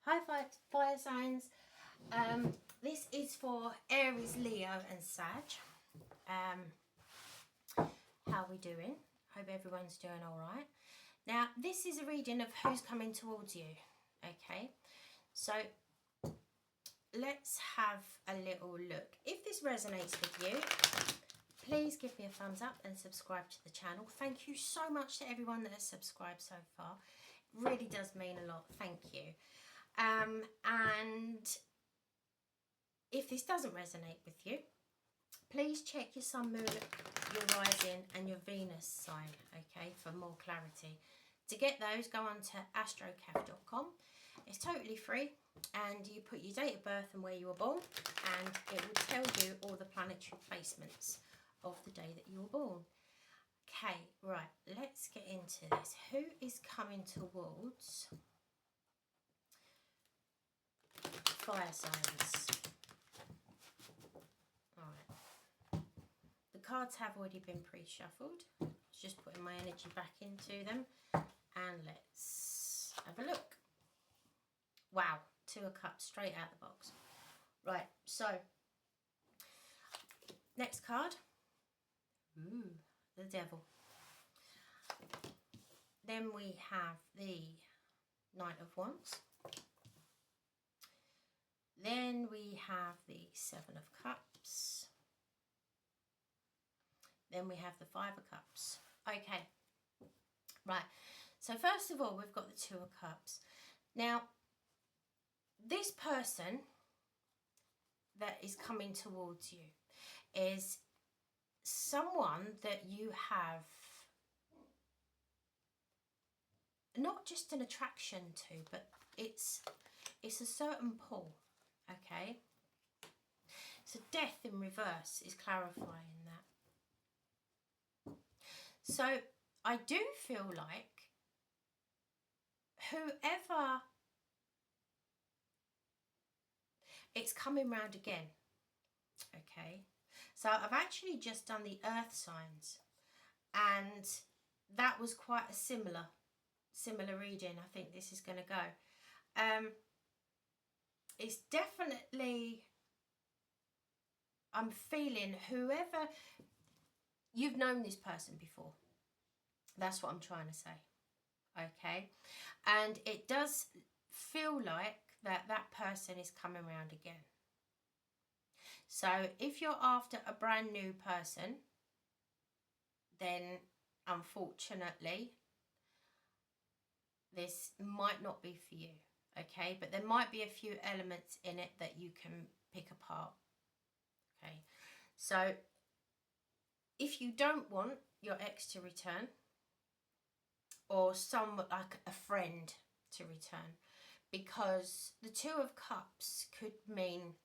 Hi fire signs. This is for Aries, Leo and Sag. How are we doing? Hope everyone's doing all right. Now this is a reading of who's coming towards you. Okay, so let's have a little look. If this resonates with you, please give me a thumbs up and subscribe to the channel. Thank you so much to everyone that has subscribed so far. It really does mean a lot. Thank you. And if this doesn't resonate with you, please check your sun, moon, your rising and your Venus sign, okay, for more clarity. To get those, go on to astrocaf.com. It's totally free, and you put your date of birth and where you were born, and it will tell you all the planetary placements of the day that you were born. Okay, right, let's get into this. Who is coming towards fire signs? Alright. The cards have already been pre-shuffled. Just putting my energy back into them. And let's have a look. Wow, 2 of Cups straight out the box. Right, so next card. Ooh, the Devil. Then we have the Knight of Wands. Then we have the 7 of Cups. Then we have the 5 of Cups. Okay, right. So first of all, we've got the 2 of Cups. Now, this person that is coming towards you is someone that you have not just an attraction to, but it's a certain pull. Okay, so Death in reverse is clarifying that. So I do feel like whoever, it's coming round again. Okay, so I've actually just done the earth signs, and that was quite a similar reading. I think this is going to go. It's definitely, I'm feeling whoever, you've known this person before. That's what I'm trying to say. Okay, and it does feel like that person is coming around again. So if you're after a brand new person, then unfortunately this might not be for you. Okay, but there might be a few elements in it that you can pick apart. Okay, so if you don't want your ex to return, or someone like a friend to return, because the 2 of Cups could mean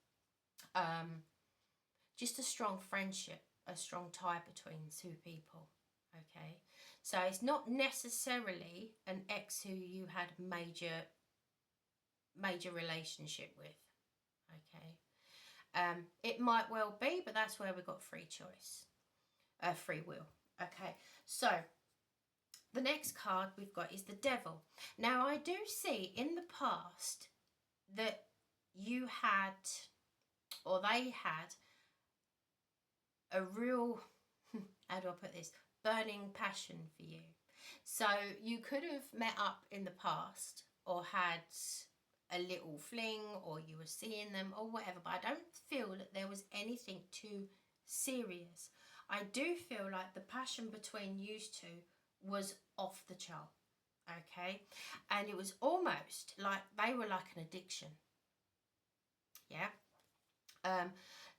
just a strong friendship, a strong tie between 2 people. Okay, so it's not necessarily an ex who you had major relationship with. Okay, it might well be, but that's where we got free choice, free will. Okay, so the next card we've got is the Devil. Now I do see in the past that you had, or they had, a real, how do I put this, burning passion for you. So you could have met up in the past or had a little fling, or you were seeing them or whatever, but I don't feel that there was anything too serious. I do feel like the passion between you 2 was off the chart. Okay, and it was almost like they were like an addiction. Yeah,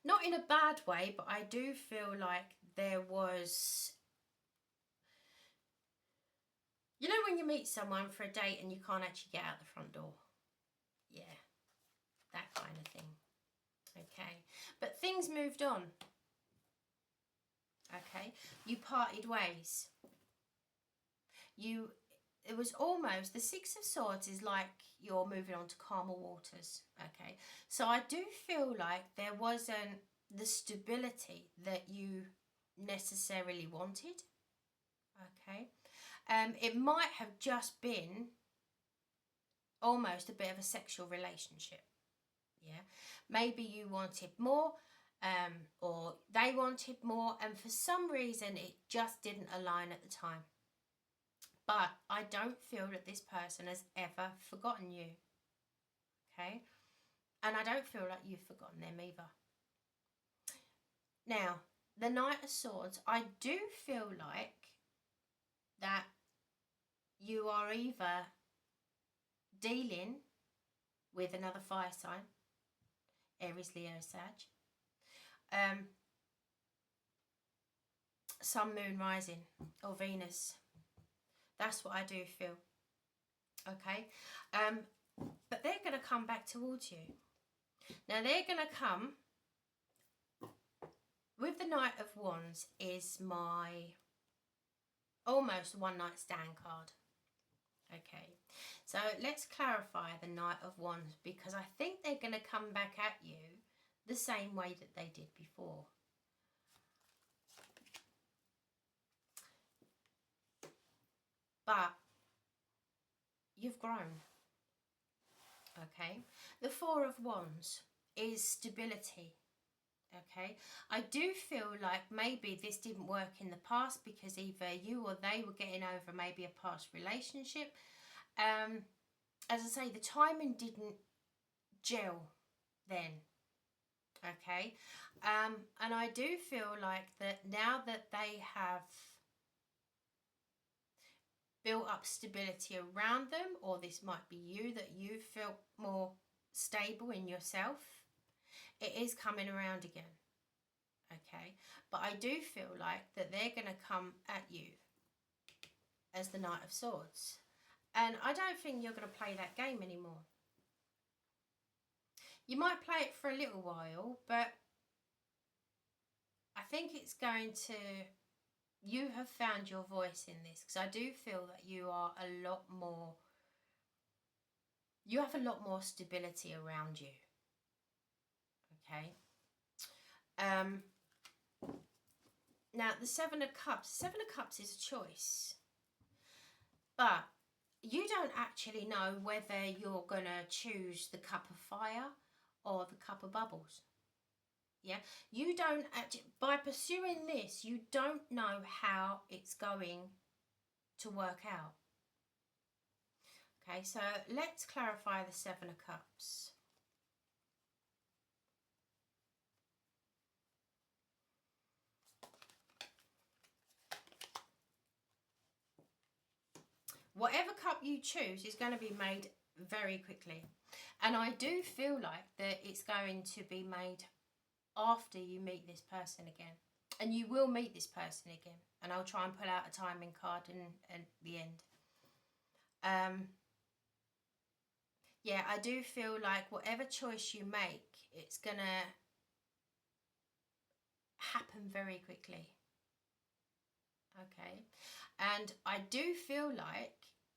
not in a bad way, but I do feel like there was, you know, when you meet someone for a date and you can't actually get out the front door. Yeah, that kind of thing. Okay, but things moved on. Okay, you parted ways. It was almost, the 6 of Swords is like you're moving on to calmer waters. Okay, so I do feel like there wasn't the stability that you necessarily wanted. Okay, it might have just been almost a bit of a sexual relationship. Yeah, maybe you wanted more, or they wanted more, and for some reason it just didn't align at the time. But I don't feel that this person has ever forgotten you. Okay, and I don't feel like you've forgotten them either. Now, the Knight of Swords, I do feel like that you are either dealing with another fire sign, Aries, Leo, Sag, Sun, Moon, Rising, or Venus. That's what I do feel. Okay, but they're going to come back towards you. Now they're going to come with the Knight of Wands is my almost one night stand card. Okay, so let's clarify the Knight of Wands, because I think they're going to come back at you the same way that they did before. But you've grown. Okay, the Four of Wands is stability. Okay, I do feel like maybe this didn't work in the past because either you or they were getting over maybe a past relationship. As I say, the timing didn't gel then. Okay, and I do feel like that now that they have built up stability around them, or this might be you, that you feel more stable in yourself, it is coming around again. Okay, but I do feel like that they're going to come at you as the Knight of Swords, and I don't think you're going to play that game anymore. You might play it for a little while, but I think it's going to, you have found your voice in this, because I do feel that you are a lot more, you have a lot more stability around you. Okay. Now the Seven of Cups is a choice, but you don't actually know whether you're going to choose the Cup of Fire or the Cup of Bubbles. Yeah, you don't actually, by pursuing this, you don't know how it's going to work out. Okay, so let's clarify the Seven of Cups. Whatever cup you choose is going to be made very quickly. And I do feel like that it's going to be made after you meet this person again. And you will meet this person again. And I'll try and pull out a timing card at the end. Yeah, I do feel like whatever choice you make, it's going to happen very quickly. Okay. And I do feel like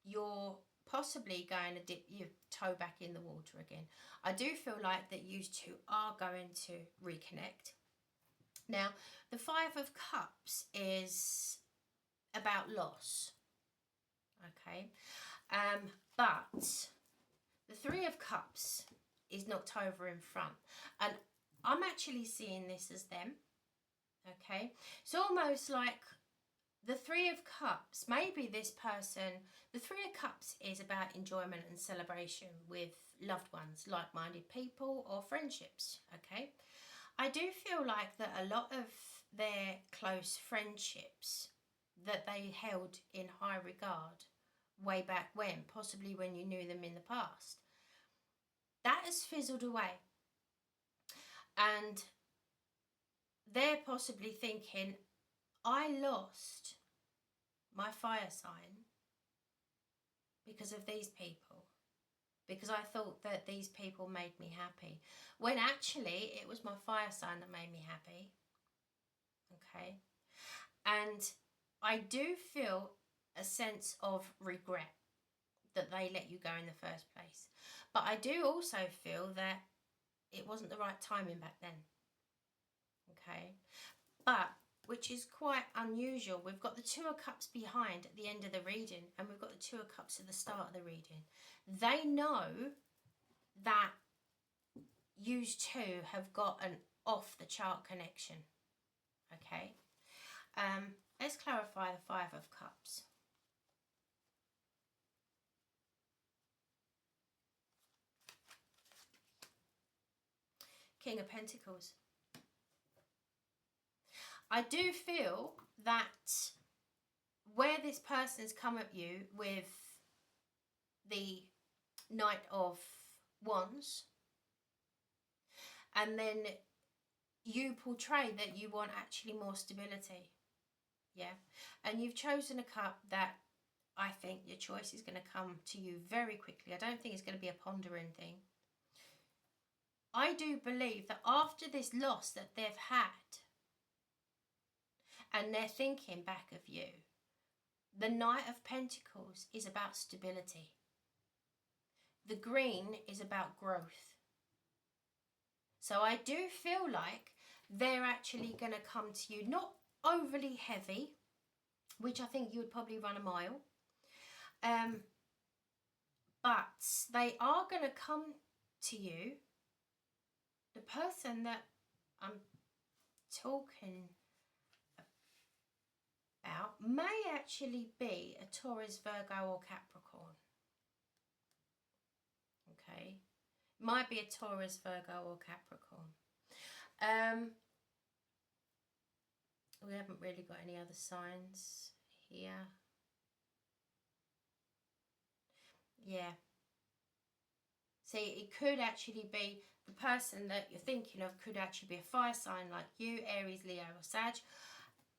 you're possibly going to dip your toe back in the water again. I do feel like that you two are going to reconnect. Now, the Five of Cups is about loss. Okay. But the Three of Cups is knocked over in front. And I'm actually seeing this as them. Okay. It's almost like the Three of Cups, maybe this person, the Three of Cups is about enjoyment and celebration with loved ones, like-minded people or friendships, okay? I do feel like that a lot of their close friendships that they held in high regard way back when, possibly when you knew them in the past, that has fizzled away. And they're possibly thinking, I lost my fire sign because of these people, because I thought that these people made me happy, when actually it was my fire sign that made me happy. Okay. And I do feel a sense of regret that they let you go in the first place, but I do also feel that it wasn't the right timing back then. Okay. But which is quite unusual. We've got the Two of Cups behind at the end of the reading, and we've got the Two of Cups at the start of the reading. They know that you two have got an off-the-chart connection. Okay? Let's clarify the Five of Cups. King of Pentacles. I do feel that where this person's come at you with the Knight of Wands, and then you portray that you want actually more stability, yeah, and you've chosen a cup that I think your choice is going to come to you very quickly. I don't think it's going to be a pondering thing. I do believe that after this loss that they've had, and they're thinking back of you, the Knight of Pentacles is about stability. The green is about growth. So I do feel like they're actually going to come to you, not overly heavy, which I think you would probably run a mile. But they are going to come to you. The person that I'm talking about may actually be a Taurus, Virgo or Capricorn. Okay. Might be a Taurus, Virgo or Capricorn. We haven't really got any other signs here. Yeah. See, it could actually be the person that you're thinking of could actually be a fire sign like you, Aries, Leo or Sag.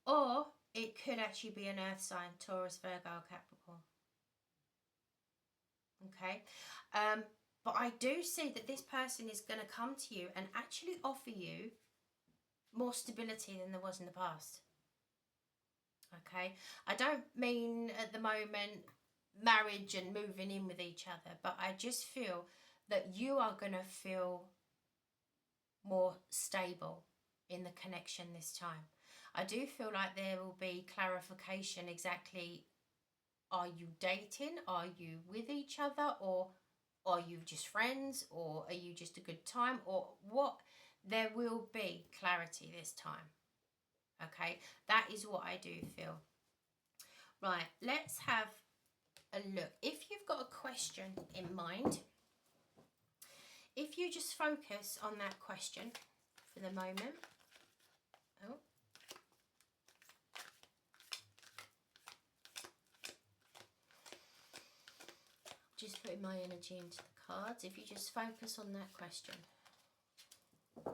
Or it could actually be an earth sign, Taurus, Virgo or Capricorn. Okay. But I do see that this person is going to come to you and actually offer you more stability than there was in the past. Okay. I don't mean at the moment marriage and moving in with each other, but I just feel that you are going to feel more stable in the connection this time. I do feel like there will be clarification exactly, are you dating? Are you with each other? Or are you just friends? Or are you just a good time? Or what? There will be clarity this time. Okay, that is what I do feel. Right, let's have a look. If you've got a question in mind, if you just focus on that question for the moment. Oh. Just putting my energy into the cards. If you just focus on that question. Right.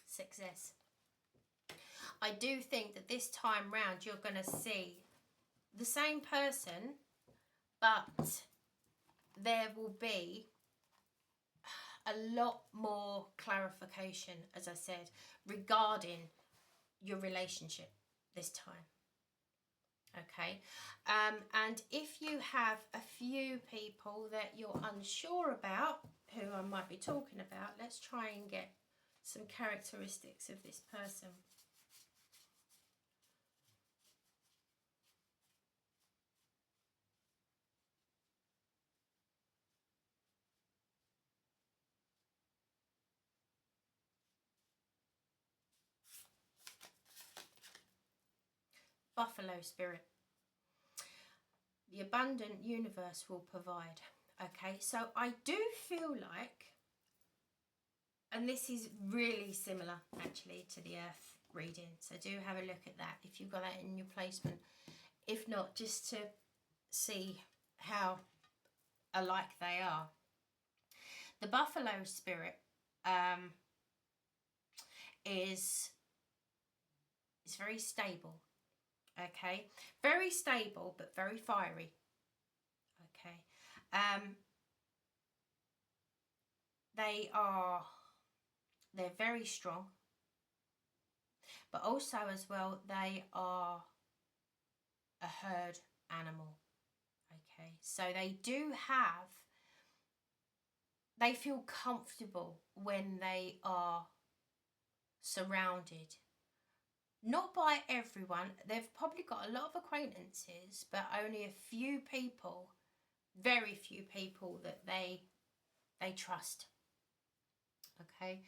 Success. I do think that this time round you're going to see the same person, but there will be a lot more clarification, as I said, regarding your relationship this time. Okay, and if you have a few people that you're unsure about, who I might be talking about, let's try and get some characteristics of this person. Buffalo spirit. The abundant universe will provide. Okay, so I do feel like, and this is really similar actually to the earth reading, so do have a look at that if you've got that in your placement. If not, just to see how alike they are. The buffalo spirit is very stable. Okay, very stable but very fiery. Okay, they are they're very strong, but also as well, they are a herd animal. Okay, so they feel comfortable when they are surrounded. Not by everyone. They've probably got a lot of acquaintances, but only a few people, very few people that they trust. Okay,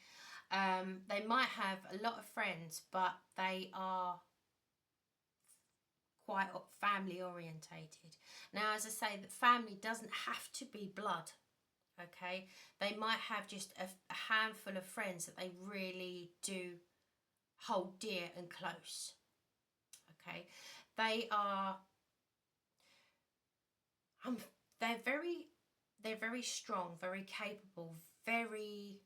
they might have a lot of friends, but they are quite family orientated. Now, as I say, that family doesn't have to be blood. Okay, they might have just a handful of friends that they really do hold dear and close. Okay, they are they're very strong, very capable, very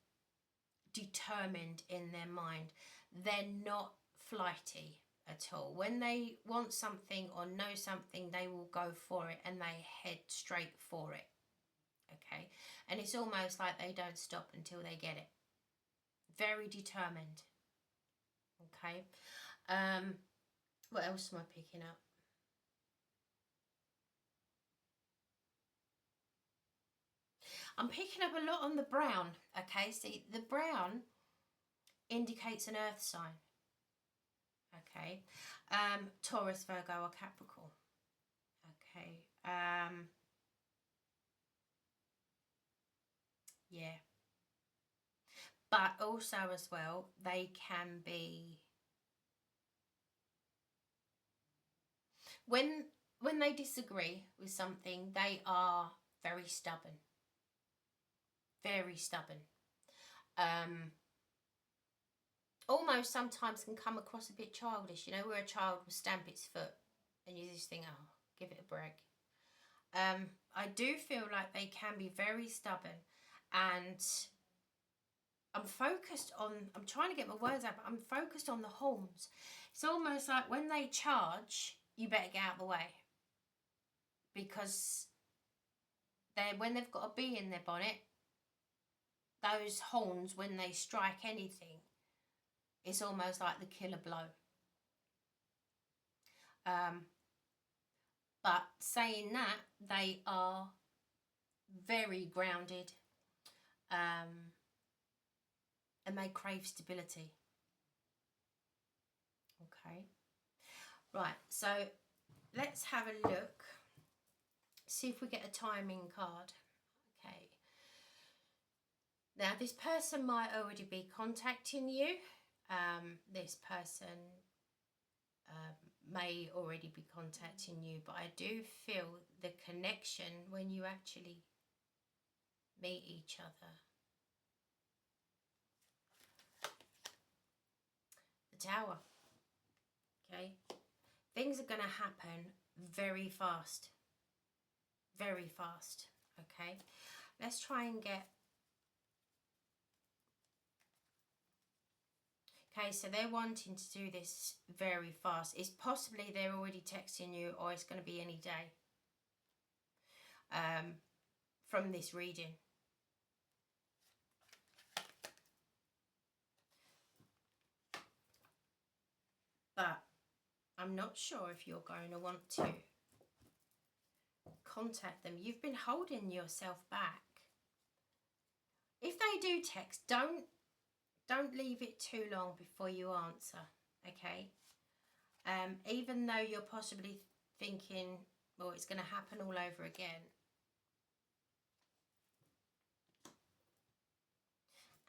determined in their mind. They're not flighty at all. When they want something or know something, they will go for it and they head straight for it. Okay, and it's almost like they don't stop until they get it. Very determined. Okay, what else am I picking up? I'm picking up a lot on the brown. Okay, see, the brown indicates an earth sign. Okay, Taurus, Virgo or Capricorn. Okay, yeah, but also as well, they can be, when they disagree with something, they are very stubborn. Very stubborn. Almost sometimes can come across a bit childish, you know, where a child will stamp its foot and you just think, oh, give it a break. I do feel like they can be very stubborn, and I'm trying to get my words out, but I'm focused on the horns. It's almost like when they charge, you better get out of the way, because when they've got a bee in their bonnet, those horns, when they strike anything, it's almost like the killer blow. But saying that, they are very grounded, and they crave stability. Okay, right, so let's have a look, see if we get a timing card. Okay, now this person might already be contacting you. This person may already be contacting you, but I do feel the connection when you actually meet each other. The Tower. Okay, things are going to happen very fast. Very fast. Okay, let's try and get. Okay, so they're wanting to do this very fast. It's possibly they're already texting you, or it's going to be any day from this reading. But I'm not sure if you're going to want to contact them. You've been holding yourself back. If they do text, don't leave it too long before you answer, okay? Even though you're possibly thinking, well, it's going to happen all over again.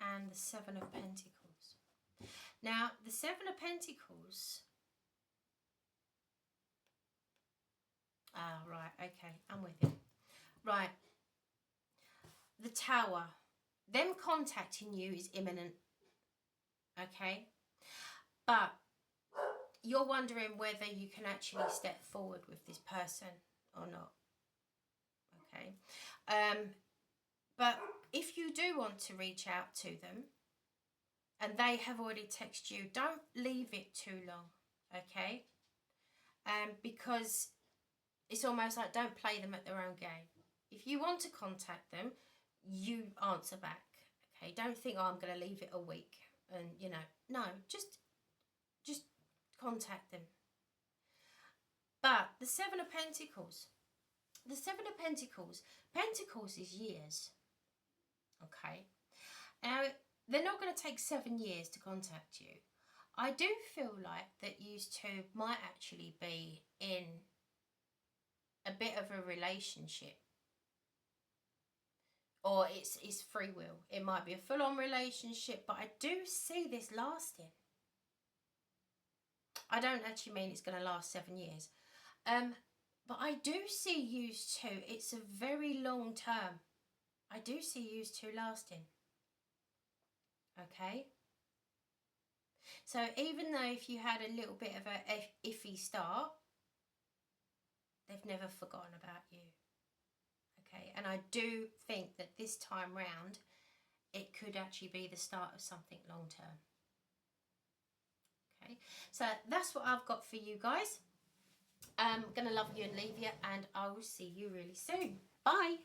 And the Seven of Pentacles. Now, the Seven of Pentacles... Ah, right, okay, I'm with you. Right. The Tower. Them contacting you is imminent. Okay? But you're wondering whether you can actually step forward with this person or not. Okay? But if you do want to reach out to them and they have already texted you, don't leave it too long. Okay? Because it's almost like don't play them at their own game. If you want to contact them, you answer back. Okay, don't think, oh, I'm going to leave it a week and, you know, no, just contact them. But the Seven of Pentacles, Pentacles is years. Okay, now they're not going to take 7 years to contact you. I do feel like that you two might actually be in a bit of a relationship, or it's free will. It might be a full-on relationship, but I do see this lasting. I don't actually mean it's going to last 7 years. But I do see you two, it's a very long term. I do see you two lasting. Okay? So even though if you had a little bit of a iffy start, they've never forgotten about you. Okay? And I do think that this time round, it could actually be the start of something long term. Okay? So that's what I've got for you guys. I'm going to love you and leave you, and I will see you really soon. Bye.